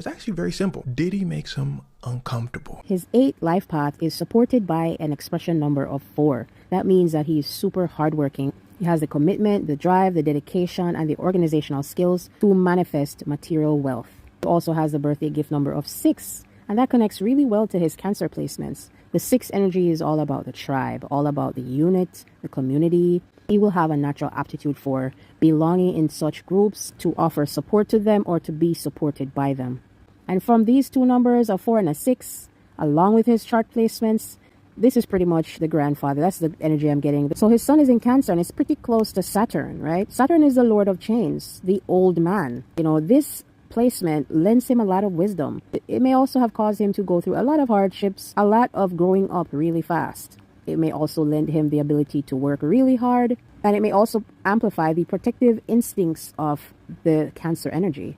It's actually very simple. Diddy makes him uncomfortable. His 8 life path is supported by an expression number of 4. That means that he is super hardworking. He has the commitment, the drive, the dedication, and the organizational skills to manifest material wealth. He also has the birthday gift number of 6, and that connects really well to his Cancer placements. The 6 energy is all about the tribe, all about the unit, the community. He will have a natural aptitude for belonging in such groups, to offer support to them or to be supported by them. And from these 2 numbers, a 4 and a 6, along with his chart placements, this is pretty much the grandfather. That's the energy I'm getting. So his sun is in Cancer and it's pretty close to Saturn, right? Saturn is the Lord of Chains, the old man. This placement lends him a lot of wisdom. It may also have caused him to go through a lot of hardships, a lot of growing up really fast. It may also lend him the ability to work really hard, and it may also amplify the protective instincts of the Cancer energy.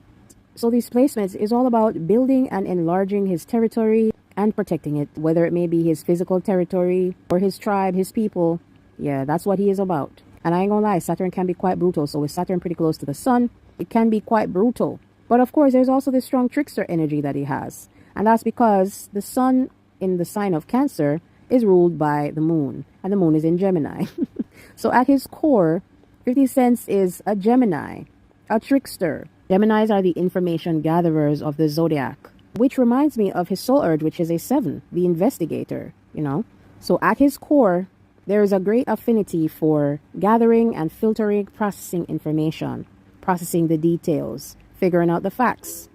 So these placements is all about building and enlarging his territory and protecting it, whether it may be his physical territory or his tribe, his people. Yeah, that's what he is about. And I ain't gonna lie, Saturn can be quite brutal. So with Saturn pretty close to the sun, it can be quite brutal. But of course, there's also this strong trickster energy that he has. And that's because the sun in the sign of Cancer is ruled by the moon. And the moon is in Gemini. So at his core, 50 Cent is a Gemini, a trickster. Geminis are the information gatherers of the zodiac, which reminds me of his soul urge, which is a 7, the investigator, So at his core, there is a great affinity for gathering and filtering, processing information, processing the details, figuring out the facts.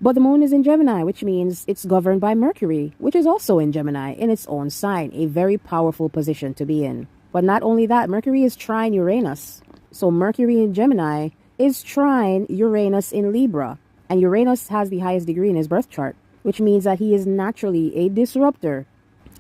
But the moon is in Gemini, which means it's governed by Mercury, which is also in Gemini in its own sign, a very powerful position to be in. But not only that, Mercury is trine Uranus. So Mercury in Gemini is trine Uranus in Libra. And Uranus has the highest degree in his birth chart, which means that he is naturally a disruptor.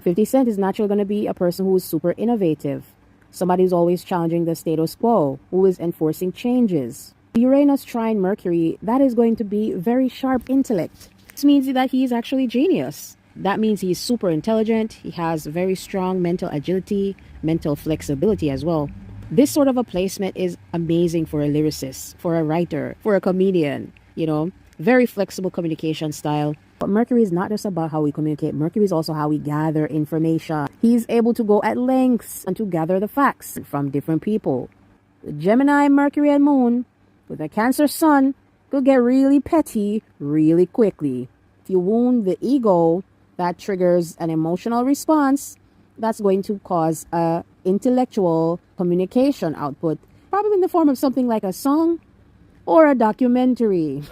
50 Cent is naturally going to be a person who is super innovative. Somebody who's always challenging the status quo, who is enforcing changes. Uranus trine Mercury, that is going to be very sharp intellect. This means that he is actually genius. That means he's super intelligent. He has very strong mental agility, mental flexibility as well. This sort of a placement is amazing for a lyricist, for a writer, for a comedian, very flexible communication style. But Mercury is not just about how we communicate. Mercury is also how we gather information. He's able to go at lengths and to gather the facts from different people. The Gemini, Mercury, and Moon with a Cancer sun could get really petty really quickly. If you wound the ego, that triggers an emotional response that's going to cause a intellectual communication output, probably in the form of something like a song or a documentary.